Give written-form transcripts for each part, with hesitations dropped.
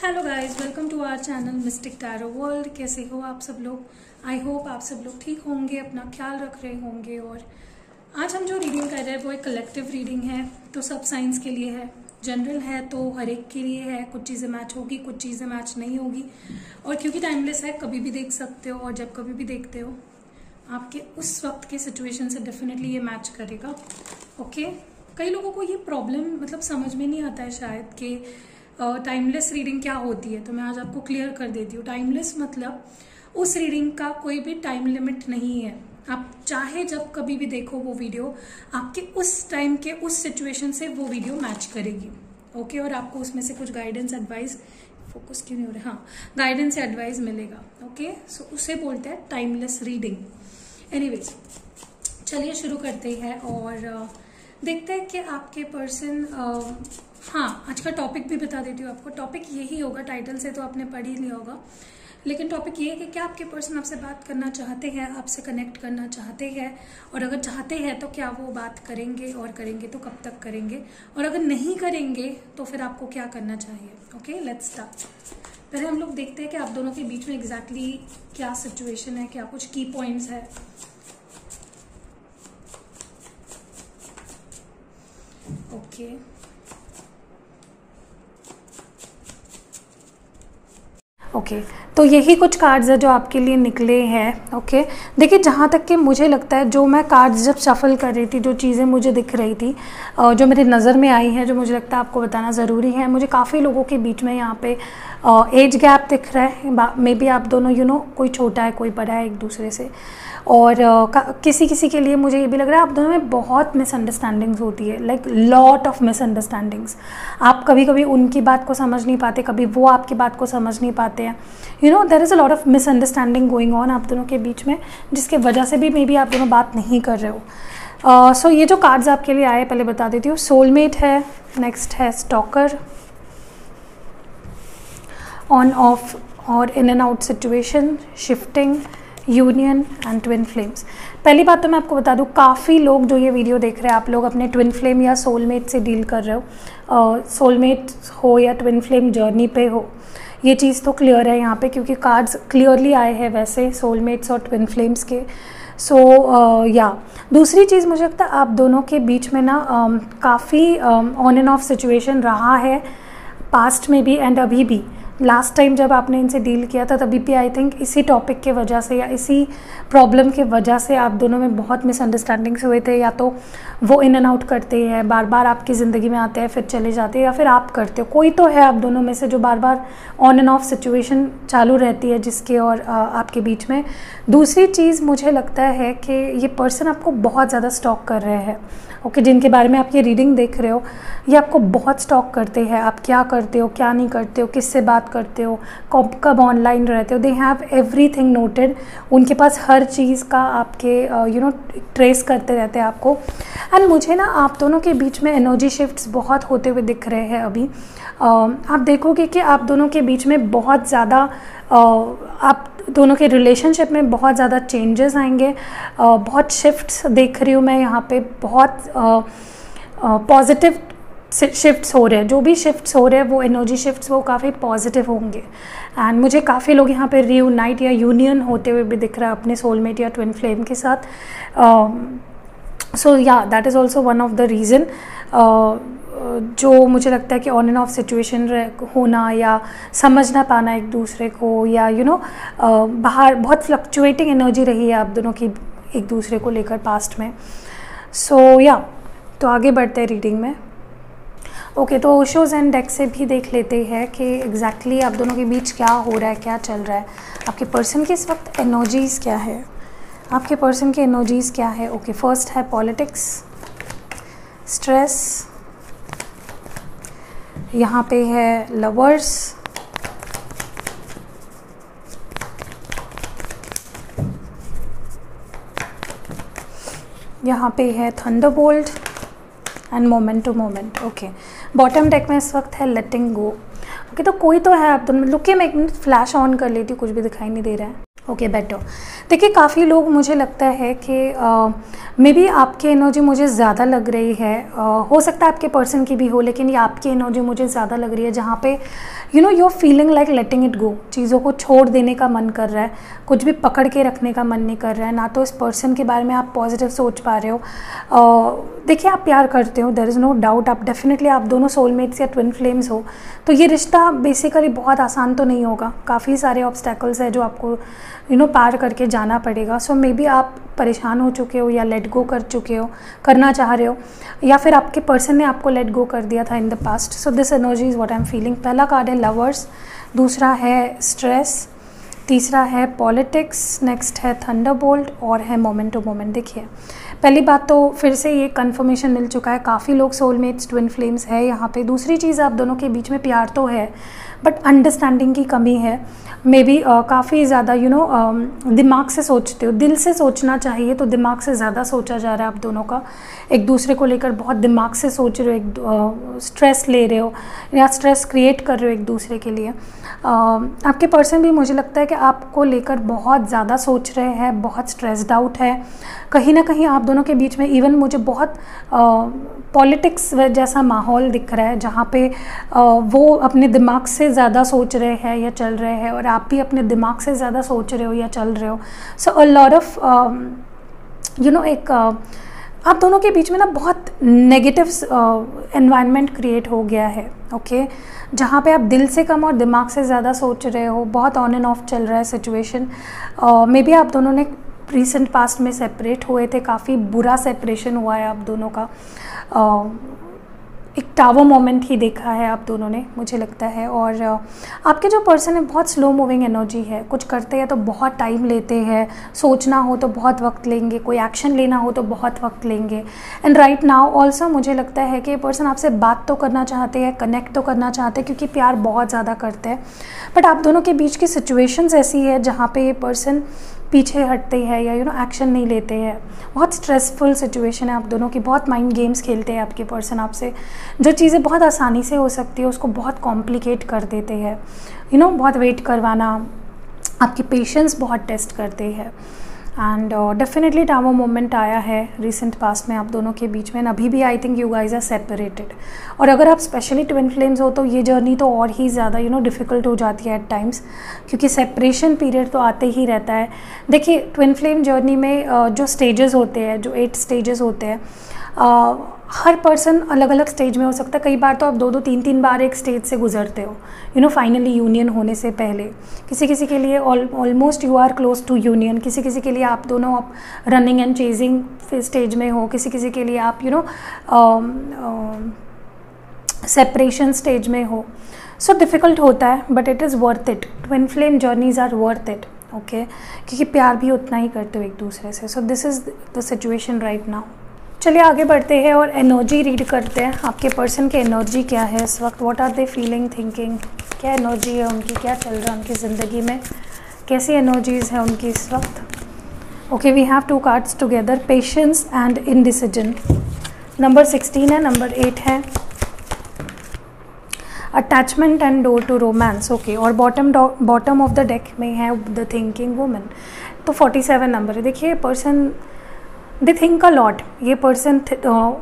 Hello guys, welcome to our channel mystic tarot world. कैसे हो आप सब लोग? आई होप आप सब लोग ठीक होंगे, अपना ख्याल रख रहे होंगे। और आज हम जो रीडिंग कर रहे हैं वो एक कलेक्टिव रीडिंग है, तो सब साइंस के लिए है, जनरल है, तो हर एक के लिए है। कुछ चीज़ें मैच होगी, कुछ चीज़ें मैच नहीं होगी। और क्योंकि टाइमलेस है, कभी भी देख सकते हो, और जब कभी भी देखते हो आपके उस वक्त के सिचुएशन से डेफिनेटली ये मैच करेगा। ओके, कई लोगों को ये प्रॉब्लम मतलब समझ में नहीं आता है शायद कि टाइमलेस रीडिंग क्या होती है, तो मैं आज आपको क्लियर कर देती हूँ। टाइमलेस मतलब उस रीडिंग का कोई भी टाइम लिमिट नहीं है। आप चाहे जब कभी भी देखो वो वीडियो, आपके उस टाइम के उस सिचुएशन से वो वीडियो मैच करेगी। ओके, और आपको उसमें से कुछ गाइडेंस एडवाइस, फोकस क्यों नहीं हो रहा, हाँ, गाइडेंस एडवाइस मिलेगा। ओके, सो उसे बोलते हैं टाइमलेस रीडिंग। एनीवेज, चलिए शुरू करते हैं और देखते हैं कि आपके पर्सन, हाँ, आज का टॉपिक भी बता देती हूँ आपको। टॉपिक यही होगा, टाइटल से तो आपने पढ़ ही लिया होगा, लेकिन टॉपिक ये है कि क्या आपके पर्सन आपसे बात करना चाहते हैं, आपसे कनेक्ट करना चाहते हैं, और अगर चाहते हैं तो क्या वो बात करेंगे, और करेंगे तो कब तक करेंगे, और अगर नहीं करेंगे तो फिर आपको क्या करना चाहिए। Okay, let's start. पहले हम लोग देखते हैं कि आप दोनों के बीच में एग्जैक्टली क्या सिचुएशन है, क्या कुछ की पॉइंट्स है। ओके, ओके, तो यही कुछ कार्ड्स है जो आपके लिए निकले हैं। ओके, देखिए, जहाँ तक कि मुझे लगता है, जो मैं कार्ड्स जब शफल कर रही थी, जो चीज़ें मुझे दिख रही थी, जो मेरी नज़र में आई है, जो मुझे लगता है आपको बताना ज़रूरी है। मुझे काफ़ी लोगों के बीच में यहाँ पे एज गैप दिख रहा है। मे बी आप दोनों कोई छोटा है, कोई बड़ा है एक दूसरे से। और किसी किसी के लिए मुझे ये भी लग रहा है आप दोनों में बहुत मिसअंडरस्टैंडिंग्स होती है, लाइक लॉट ऑफ मिसअंडरस्टैंडिंग्स। आप कभी कभी उनकी बात को समझ नहीं पाते, कभी वो आपकी बात को समझ नहीं पाते हैं। There is a lot of misunderstanding going on आप दोनों के बीच में, जिसके वजह से भी मे बी आप दोनों बात नहीं कर रहे हो। सो ये जो कार्ड्स आपके लिए आए, पहले बता देती हूँ। सोलमेट है, नेक्स्ट है स्टॉकर, ऑन ऑफ और in and out situation, shifting, union and twin flames. पहली बात तो मैं आपको बता दूं, काफ़ी लोग जो ये वीडियो देख रहे हैं, आप लोग अपने ट्विन फ्लेम या सोलमेट से डील कर रहे हो। सोलमेट हो या ट्विन फ्लेम जर्नी पे हो, ये चीज़ तो क्लियर है यहाँ पे, क्योंकि कार्ड्स क्लियरली आए हैं वैसे सोलमेट्स और ट्विन फ्लेम्स के। या दूसरी चीज़, मुझे लगता है आप दोनों के बीच में ना काफ़ी ऑन एंड ऑफ सिचुएशन रहा है, पास्ट में भी एंड अभी भी। लास्ट टाइम जब आपने इनसे डील किया था, तभी भी आई थिंक इसी टॉपिक के वजह से या इसी प्रॉब्लम के वजह से आप दोनों में बहुत मिसअंडरस्टैंडिंग्स हुए थे। या तो वो इन एंड आउट करते हैं, बार बार आपकी ज़िंदगी में आते हैं फिर चले जाते हैं, या फिर आप करते हो। कोई तो है आप दोनों में से जो बार बार ऑन एंड ऑफ सिचुएशन चालू रहती है जिसके और आपके बीच में। दूसरी चीज़ मुझे लगता है कि ये पर्सन आपको बहुत ज़्यादा स्टॉक कर रहे हैं। ओके, जिनके बारे में आप ये रीडिंग देख रहे हो, ये आपको बहुत स्टॉक करते हैं। आप क्या करते हो, क्या नहीं करते हो, किससे बात करते हो, कब ऑनलाइन रहते हो, दे हैव एवरीथिंग नोटेड। उनके पास हर चीज़ का आपके ट्रेस करते रहते हैं आपको। एंड मुझे ना आप दोनों के बीच में एनर्जी शिफ्ट्स बहुत होते हुए दिख रहे हैं अभी। आप देखोगे कि आप दोनों के बीच में बहुत ज़्यादा आप दोनों के रिलेशनशिप में बहुत ज़्यादा चेंजेस आएंगे। बहुत शिफ्ट्स देख रही हूँ मैं यहाँ पे, बहुत पॉजिटिव शिफ्ट्स हो रहे हैं। जो भी शिफ्ट्स हो रहे हैं वो एनर्जी शिफ्ट्स वो काफ़ी पॉजिटिव होंगे। एंड मुझे काफ़ी लोग यहाँ पे रीयूनाइट या यूनियन होते हुए भी दिख रहा है अपने सोलमेट या ट्विन फ्लेम के साथ। सो या that is also one of the reason जो मुझे लगता है कि ऑन एंड ऑफ सिचुएशन होना या समझ ना पाना एक दूसरे को, या बाहर बहुत फ्लक्चुएटिंग एनर्जी रही है आप दोनों की एक दूसरे को लेकर पास्ट में। तो आगे बढ़ते हैं रीडिंग में। ओके, तो ओशोज़ एंड डेक से भी देख लेते हैं कि एग्जैक्टली आप दोनों के बीच क्या हो रहा है, क्या चल रहा है। आपके पर्सन की इस वक्त एनर्जीज़ क्या है, आपके पर्सन की एनर्जीज़ क्या है। ओके, फर्स्ट है पॉलिटिक्स, स्ट्रेस, यहाँ पे है लवर्स, यहाँ पे है thunderbolt and moment to moment. Okay, bottom deck में इस वक्त है लेटिंग गो। ओके, तो कोई तो है आप दोनों। लुकिए, मैं एक मिनट फ्लैश ऑन कर लेती हूँ, कुछ भी दिखाई नहीं दे रहा है। Okay better. देखिए काफ़ी लोग, मुझे लगता है कि मे बी आपकी एनर्जी मुझे ज़्यादा लग रही है, हो सकता है आपके पर्सन की भी हो, लेकिन ये आपकी एनर्जी मुझे ज़्यादा लग रही है, जहाँ पे you are feeling like letting it go. चीज़ों को छोड़ देने का मन कर रहा है, कुछ भी पकड़ के रखने का मन नहीं कर रहा है। ना तो इस पर्सन के बारे में आप पॉजिटिव सोच पा रहे हो। देखिए आप प्यार करते हो, देयर इज़ नो डाउट, आप डेफिनेटली आप दोनों सोलमेट्स या ट्विन फ्लेम्स हो, तो ये रिश्ता बेसिकली बहुत आसान तो नहीं होगा। काफ़ी सारे ऑब्स्टेकल्स है जो आपको पार करके जाना पड़ेगा। सो मे बी आप परेशान हो चुके हो, या लेट गो कर चुके हो, करना चाह रहे हो, या फिर आपके पर्सन ने आपको लेट गो कर दिया था in the past. So this energy is what I am feeling. पहला कार्ड है लवर्स, दूसरा है स्ट्रेस, तीसरा है पॉलिटिक्स, नेक्स्ट है थंडरबोल्ट और है मोमेंट टू मोमेंट। देखिए पहली बात तो फिर से ये कंफर्मेशन मिल चुका है, काफ़ी लोग सोलमेट्स ट्विन फ्लेम्स है यहाँ पे। दूसरी चीज़, आप दोनों के बीच में प्यार तो है, बट अंडरस्टैंडिंग की कमी है। मे बी काफ़ी ज़्यादा दिमाग से सोचते हो, दिल से सोचना चाहिए तो दिमाग से ज़्यादा सोचा जा रहा है आप दोनों का। एक दूसरे को लेकर बहुत दिमाग से सोच रहे हो, स्ट्रेस ले रहे हो या स्ट्रेस क्रिएट कर रहे हो एक दूसरे के लिए। आपके पर्सन भी मुझे लगता है कि आपको लेकर बहुत ज़्यादा सोच रहे हैं, बहुत स्ट्रेस्ड आउट है। कहीं ना कहीं आप दोनों के बीच में इवन मुझे बहुत पॉलिटिक्स जैसा माहौल दिख रहा है, जहाँ पे वो अपने दिमाग से ज़्यादा सोच रहे हैं या चल रहे हैं, और आप भी अपने दिमाग से ज़्यादा सोच रहे हो या चल रहे हो। सो अ लॉट ऑफ एक आप दोनों के बीच में ना बहुत नेगेटिव एनवायरनमेंट क्रिएट हो गया है। ओके जहाँ पे आप दिल से कम और दिमाग से ज़्यादा सोच रहे हो, बहुत ऑन एंड ऑफ चल रहा है सिचुएशन। मे बी आप दोनों ने रिसेंट पास्ट में सेपरेट हुए थे, काफ़ी बुरा सेपरेशन हुआ है आप दोनों का। एक टावर मोमेंट ही देखा है आप दोनों ने, मुझे लगता है। और आपके जो पर्सन है बहुत स्लो मूविंग एनर्जी है, कुछ करते हैं तो बहुत टाइम लेते हैं, सोचना हो तो बहुत वक्त लेंगे, कोई एक्शन लेना हो तो बहुत वक्त लेंगे। एंड राइट नाउ ऑल्सो मुझे लगता है कि पर्सन आपसे बात तो करना चाहते हैं, कनेक्ट तो करना चाहते हैं, क्योंकि प्यार बहुत ज़्यादा करते हैं, बट आप दोनों के बीच की सिचुएशंस ऐसी है जहाँ पे ये पर्सन पीछे हटते हैं या एक्शन नहीं लेते हैं। बहुत स्ट्रेसफुल सिचुएशन है आप दोनों की, बहुत माइंड गेम्स खेलते हैं आपके पर्सन आपसे। जो चीज़ें बहुत आसानी से हो सकती है उसको बहुत कॉम्प्लिकेट कर देते हैं। बहुत वेट करवाना, आपकी पेशेंस बहुत टेस्ट करते हैं। एंड डेफिनेटली टावर मोमेंट आया है रिसेंट पास्ट में आप दोनों के बीच में। अभी भी I think you guys are separated, और अगर आप स्पेशली ट्विन फ्लेम्स हो तो ये जर्नी तो और ही ज़्यादा डिफ़िकल्ट हो जाती है एट टाइम्स, क्योंकि सेपरेशन पीरियड तो आते ही रहता है। देखिए ट्विन फ्लेम जर्नी में जो स्टेजेस होते हैं, जो 8 स्टेजेस होते हैं, हर पर्सन अलग अलग स्टेज में हो सकता है। कई बार तो आप 2-2, 3-3 बार एक स्टेज से गुजरते हो फाइनली यूनियन होने से पहले। किसी किसी के लिए almost you are close to union, किसी किसी के लिए आप दोनों आप रनिंग एंड चेजिंग स्टेज में हो, किसी किसी के लिए आप सेपरेशन स्टेज में हो। सो डिफ़िकल्ट होता है, but it is worth it. Twin flame journeys are worth it, okay, क्योंकि प्यार भी उतना ही करते हो एक दूसरे से। So this is the situation right now. चलिए आगे बढ़ते हैं और एनर्जी रीड करते हैं। आपके पर्सन की एनर्जी क्या है इस वक्त, what are they feeling, thinking, क्या एनर्जी है उनकी, क्या चल रहा है उनकी ज़िंदगी में, कैसी एनर्जीज है उनकी इस वक्त। Okay we have 2 cards together, patience and indecision. Number 16 है, नंबर 8 है, attachment and door to romance. Okay, और बॉटम ऑफ द डेक में है द थिंकिंग वुमन। तो 47 नंबर है। देखिए person they think a lot, ये पर्सन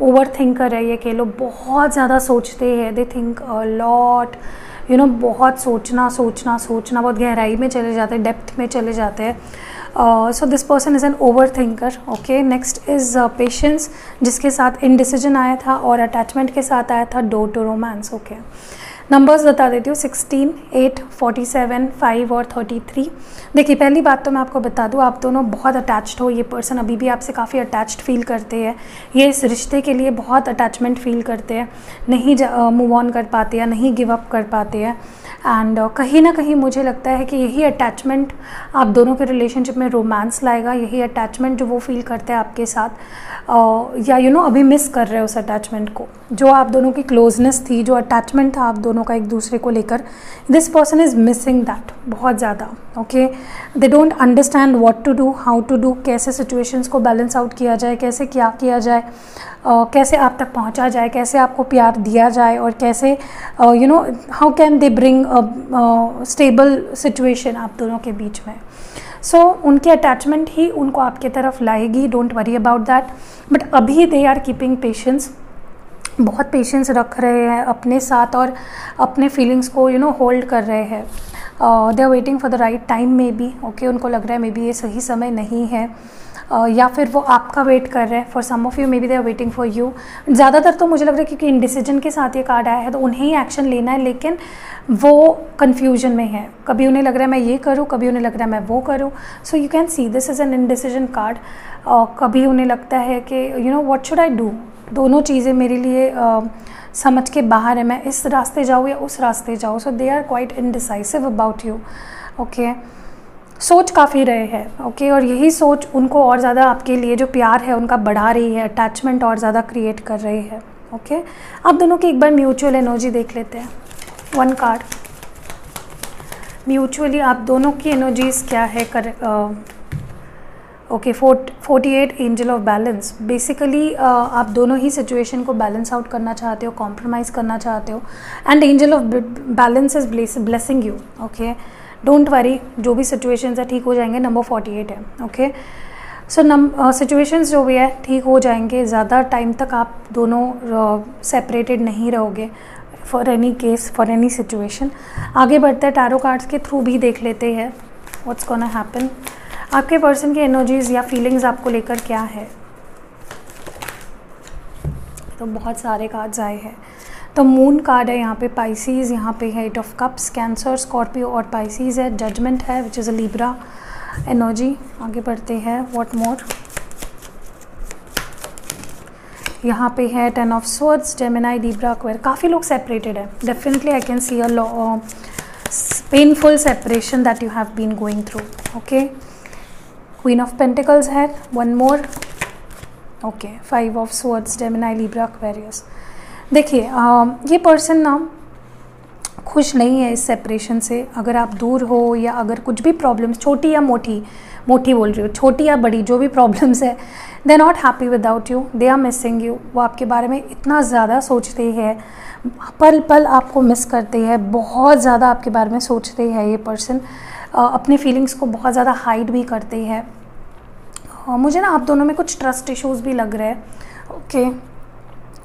ओवर थिंकर है, ये कह लो, बहुत ज़्यादा सोचते हैं। दे थिंक अ लॉट, बहुत सोचना, बहुत गहराई में चले जाते हैं, डेप्थ में चले जाते हैं। So this person is an over thinker. Okay, next is patience, जिसके साथ इनडिसीजन आया था, और अटैचमेंट के साथ आया था door to romance. Okay, numbers बता देती हूँ, 16, 8, 47, 5 और 33। देखिए पहली बात तो मैं आपको बता दूँ, आप दोनों बहुत अटैच्ड हो। ये पर्सन अभी भी आपसे काफ़ी अटैच्ड फील करते हैं, ये इस रिश्ते के लिए बहुत अटैचमेंट फील करते हैं, नहीं मूव ऑन कर पाते या नहीं गिव अप कर पाते हैं। एंड कहीं ना कहीं मुझे लगता है कि यही अटैचमेंट आप दोनों के रिलेशनशिप में रोमांस लाएगा। यही अटैचमेंट जो वो फील करते हैं आपके साथ, या अभी मिस कर रहे हो उस अटैचमेंट को, जो आप दोनों की क्लोजनेस थी, जो अटैचमेंट था आप दोनों का एक दूसरे को लेकर। This person is missing that बहुत ज़्यादा। Okay, they don't understand what to do, how to do, कैसे सिचुएशंस को बैलेंस आउट किया जाए, कैसे क्या किया जाए। कैसे आप तक पहुंचा जाए, कैसे आपको प्यार दिया जाए, और कैसे how can they bring stable situation आप दोनों के बीच में। सो उनकी अटैचमेंट ही उनको आपके तरफ लाएगी, don't worry about that. But अभी दे आर कीपिंग पेशेंस, बहुत पेशेंस रख रहे हैं अपने साथ और अपने फीलिंग्स को होल्ड कर रहे हैं। They are waiting for the right time maybe, okay. उनको लग रहा है मे बी ये सही समय नहीं है, या फिर वो आपका वेट कर रहे हैं। For some of you maybe they are waiting for you. ज़्यादातर तो मुझे लग रहा है क्योंकि इंडिसीजन के साथ ये कार्ड आया है तो उन्हें ही एक्शन लेना है, लेकिन वो कन्फ्यूजन में है। कभी उन्हें लग रहा है मैं ये करूँ, कभी उन्हें लग रहा है मैं वो करूँ। So you can see this is an indecision card. कभी उन्हें लगता है कि व्हाट शुड आई डू, दोनों चीज़ें मेरे लिए समझ के बाहर है, मैं इस रास्ते जाऊँ या उस रास्ते जाऊँ। So they are quite indecisive about you, okay. सोच काफ़ी रहे हैं, ओके। और यही सोच उनको और ज़्यादा आपके लिए जो प्यार है उनका बढ़ा रही है, अटैचमेंट और ज़्यादा क्रिएट कर रही है, ओके। आप दोनों की एक बार म्यूचुअल एनर्जी देख लेते हैं। वन कार्ड म्यूचुअली आप दोनों की एनर्जीज क्या है। Okay 48 angel of balance. Basically आप दोनों ही सिचुएशन को बैलेंस आउट करना चाहते हो, कॉम्प्रोमाइज़ करना चाहते हो, and angel of balance is blessing you, okay. Don't worry, जो भी सिचुएशंस है ठीक हो जाएंगे। नंबर 48 है, ओके। सो सिचुएशंस जो भी है ठीक हो जाएंगे। ज़्यादा टाइम तक आप दोनों सेपरेटेड नहीं रहोगे for any case, for any situation. आगे बढ़ते हैं, टैरो कार्ड्स के थ्रू भी देख लेते हैं व्हाट्स गोना हैपन। आपके पर्सन की एनर्जीज या फीलिंग्स आपको लेकर क्या है। तो बहुत सारे कार्ड्स आए हैं। तो मून कार्ड है यहाँ पे, पाइसीज यहाँ पे है, 8 ऑफ कप्स, कैंसर, स्कॉर्पियो और पाइसीज है, जजमेंट है which is a Libra energy. आगे बढ़ते हैं, व्हाट मोर। यहाँ पे है 10 of swords, Gemini, Libra, Aquarius. काफ़ी लोग सेपरेटेड है, definitely I can see a painful separation that you have been going through, okay. Queen of pentacles है, one more, okay. 5 of swords, Gemini, Libra, Aquarius. देखिए ये person ना खुश नहीं है इस सेपरेशन से। अगर आप दूर हो या अगर कुछ भी प्रॉब्लम्स, छोटी या मोटी बोल रही हो, छोटी या बड़ी जो भी प्रॉब्लम्स है, they are not happy without you, they are missing you. वो आपके बारे में इतना ज़्यादा सोचते हैं, पल पल आपको मिस करते हैं, बहुत ज़्यादा आपके बारे में सोचते हैं ये पर्सन। अपने फीलिंग्स को बहुत ज़्यादा हाइड भी करते हैं। मुझे ना आप दोनों में कुछ ट्रस्ट इश्यूज़ भी लग रहे हैं, ओके।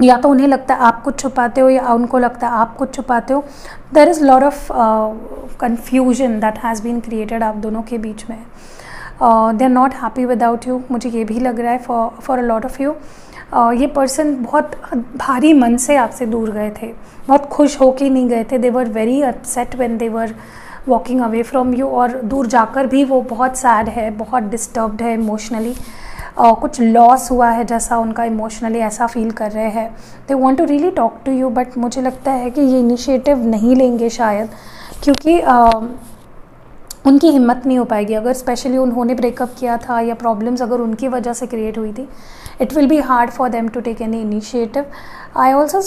या तो उन्हें लगता है आप कुछ छुपाते हो या उनको लगता है आप कुछ छुपाते हो। There is lot of confusion that has been created आप दोनों के बीच में। They are not happy without you, मुझे ये भी लग रहा है for a lot of you. ये पर्सन बहुत भारी मन से आपसे दूर गए थे, बहुत खुश होके नहीं गए थे। They were very upset when they were walking away from you, और दूर जाकर भी वो बहुत सैड है, बहुत डिस्टर्ब्ड है इमोशनली। कुछ लॉस हुआ है जैसा उनका इमोशनली ऐसा फील कर रहे हैं। They want to really talk to you, but मुझे लगता है कि ये इनिशिएटिव नहीं लेंगे शायद, क्योंकि उनकी हिम्मत नहीं हो पाएगी। अगर स्पेशली उन्होंने ब्रेकअप किया था या प्रॉब्लम्स अगर उनकी वजह से क्रिएट हुई थी, it will be hard for them to take any initiative. I also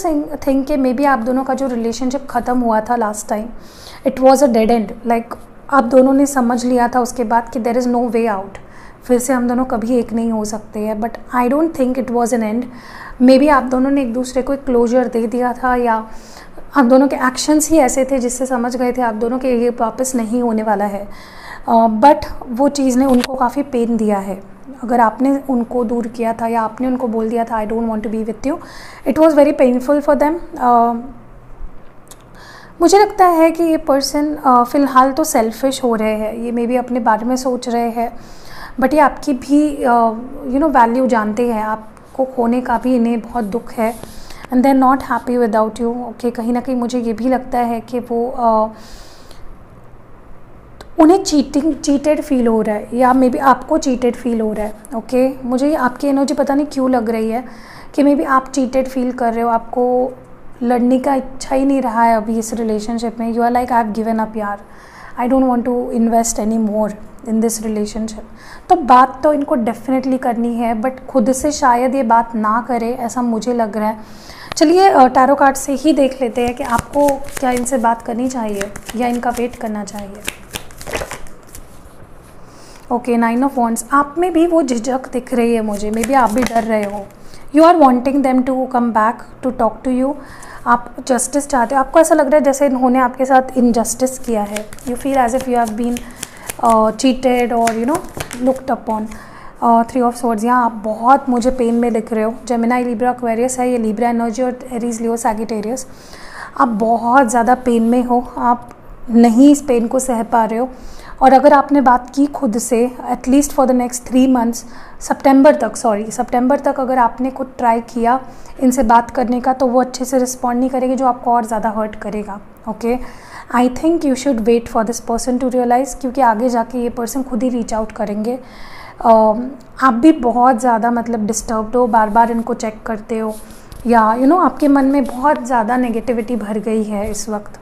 think कि मे बी आप दोनों का जो रिलेशनशिप ख़त्म हुआ था last time, it was a dead end. Like आप दोनों ने समझ लिया था उसके बाद कि there is no way out, फिर से हम दोनों कभी एक नहीं हो सकते हैं। But I don't think it was an and. May be आप दोनों ने एक दूसरे को एक क्लोजर दे दिया था, या आप दोनों के एक्शंस ही ऐसे थे जिससे समझ गए थे आप दोनों के ये वापस नहीं होने वाला है। बट वो चीज़ ने उनको काफ़ी पेन दिया है। अगर आपने उनको दूर किया था या आपने उनको बोल दिया था I don't want to be with you, it was very painful for them. मुझे लगता है कि ये पर्सन फ़िलहाल तो सेल्फिश हो रहे हैं, ये मे बी अपने बारे में सोच रहे हैं, बट ये आपकी भी वैल्यू जानते हैं। आपको खोने का भी इन्हें बहुत दुख है, and they are not happy without you, okay. कहीं ना कहीं मुझे ये भी लगता है कि वो उन्हें चीटेड फील हो रहा है, या मे बी आपको चीटेड फील हो रहा है, ओके। मुझे आपकी एनर्जी पता नहीं क्यों लग रही है कि मे बी आप चीटेड फील कर रहे हो, आपको लड़ने का इच्छा ही नहीं रहा है अभी इस रिलेशनशिप में। You are like I have given up यार, I don't want to invest any more in this relationship. तो बात तो इनको डेफिनेटली करनी है, बट खुद से शायद ये बात ना करे, ऐसा मुझे लग रहा है। चलिए टैरो कार्ड से ही देख लेते हैं कि आपको क्या इनसे बात करनी चाहिए या इनका वेट करना चाहिए। Okay 9 of wands. आप में भी वो झिझक दिख रही है मुझे, मे बी आप भी डर रहे हो you are wanting them to come back to talk to you. आप जस्टिस चाहते हो, आपको ऐसा लग रहा है जैसे इन्होंने आपके साथ इनजस्टिस किया है। You feel as if you have been cheated और you know looked upon. 3 of swords, यहाँ आप बहुत मुझे पेन में दिख रहे हो। जेमिनाई, लिब्रा, एक्वेरियस है ये, लिब्रा एनर्जी, और एरीज, लियो, सैजिटेरियस। आप बहुत ज़्यादा पेन में हो, आप नहीं इस पेन को सह पा रहे हो। और अगर आपने बात की खुद से at least for the next 3 months, सितंबर तक अगर आपने खुद ट्राई किया इनसे बात करने का, तो वो अच्छे से रिस्पॉन्ड नहीं करेगी, जो आपको और ज़्यादा हर्ट करेगा। Okay, I think you should wait for this person to realise, क्योंकि आगे जाके ये पर्सन खुद ही रीच आउट करेंगे। आप भी बहुत ज़्यादा मतलब डिस्टर्ब्ड हो, बार बार इनको चेक करते हो, या यू नो आपके मन में बहुत ज़्यादा नेगेटिविटी भर गई है इस वक्त।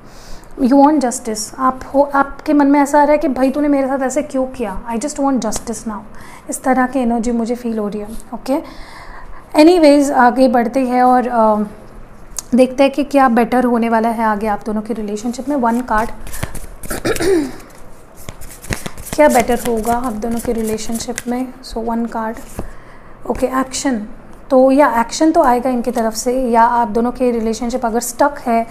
यू वॉन्ट जस्टिस, आपके मन में ऐसा आ रहा है कि भाई तूने मेरे साथ ऐसे क्यों किया, I just want justice now. इस तरह की एनर्जी मुझे फील हो रही है। ओके, एनीवेज आगे बढ़ते हैं और देखते हैं कि क्या बेटर होने वाला है आगे आप दोनों के रिलेशनशिप में। 1 कार्ड क्या बेटर होगा आप दोनों के रिलेशनशिप में। सो 1 कार्ड। Okay, action. तो या एक्शन तो आएगा इनकी तरफ से, या आप दोनों के रिलेशनशिप अगर स्टक है,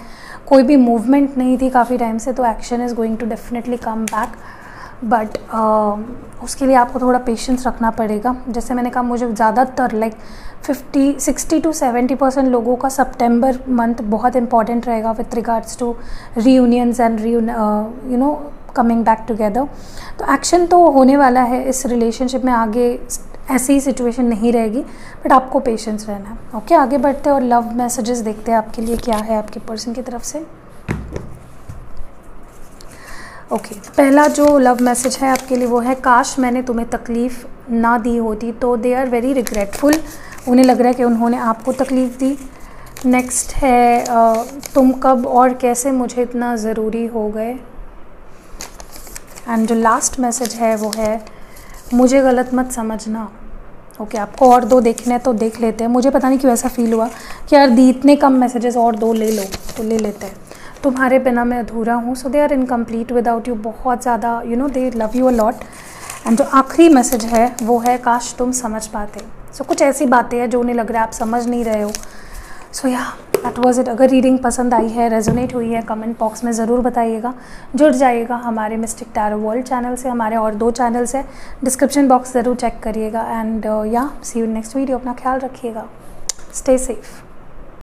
कोई भी मूवमेंट नहीं थी काफ़ी टाइम से, तो action is going to definitely come back. But उसके लिए आपको थोड़ा पेशेंस रखना पड़ेगा। जैसे मैंने कहा, मुझे ज़्यादातर लाइक 60 to 70% लोगों का सितंबर मंथ बहुत इंपॉर्टेंट रहेगा with regards to reunions and you know coming back together. तो एक्शन तो होने वाला है इस रिलेशनशिप में, आगे ऐसी ही सिचुएशन नहीं रहेगी, बट आपको पेशेंस रहना है। ओके, आगे बढ़ते हैं और लव मैसेजेस देखते हैं आपके लिए क्या है आपके पर्सन की तरफ से। ओके, पहला जो लव मैसेज है आपके लिए वो है, काश मैंने तुम्हें तकलीफ़ ना दी होती। तो दे आर वेरी रिग्रेटफुल, उन्हें लग रहा है कि उन्होंने आपको तकलीफ़ दी। नेक्स्ट है, तुम कब और कैसे मुझे इतना ज़रूरी हो गए। एंड जो लास्ट मैसेज है वो है, मुझे गलत मत समझना। ओके, आपको और 2 देखने हैं तो देख लेते हैं। मुझे पता नहीं क्यों ऐसा फील हुआ कि यार दी इतने कम मैसेजेस, और 2 ले लो, तो ले लेते हैं। तुम्हारे बिना मैं अधूरा हूँ, so they are incomplete without you. बहुत ज़्यादा you know they love you a lot. And जो आखिरी मैसेज है वो है, काश तुम समझ पाते। सो कुछ ऐसी बातें हैं जो उन्हें लग रहा है आप समझ नहीं रहे हो। सो या दैट वाज इट। अगर रीडिंग पसंद आई है, रेजोनेट हुई है, कमेंट बॉक्स में ज़रूर बताइएगा। जुड़ जाइएगा हमारे मिस्टिक टैरो वर्ल्ड चैनल से। हमारे और 2 चैनल्स हैं, डिस्क्रिप्शन बॉक्स ज़रूर चेक करिएगा। एंड या सी यू नेक्स्ट वीडियो। अपना ख्याल रखिएगा, स्टे सेफ।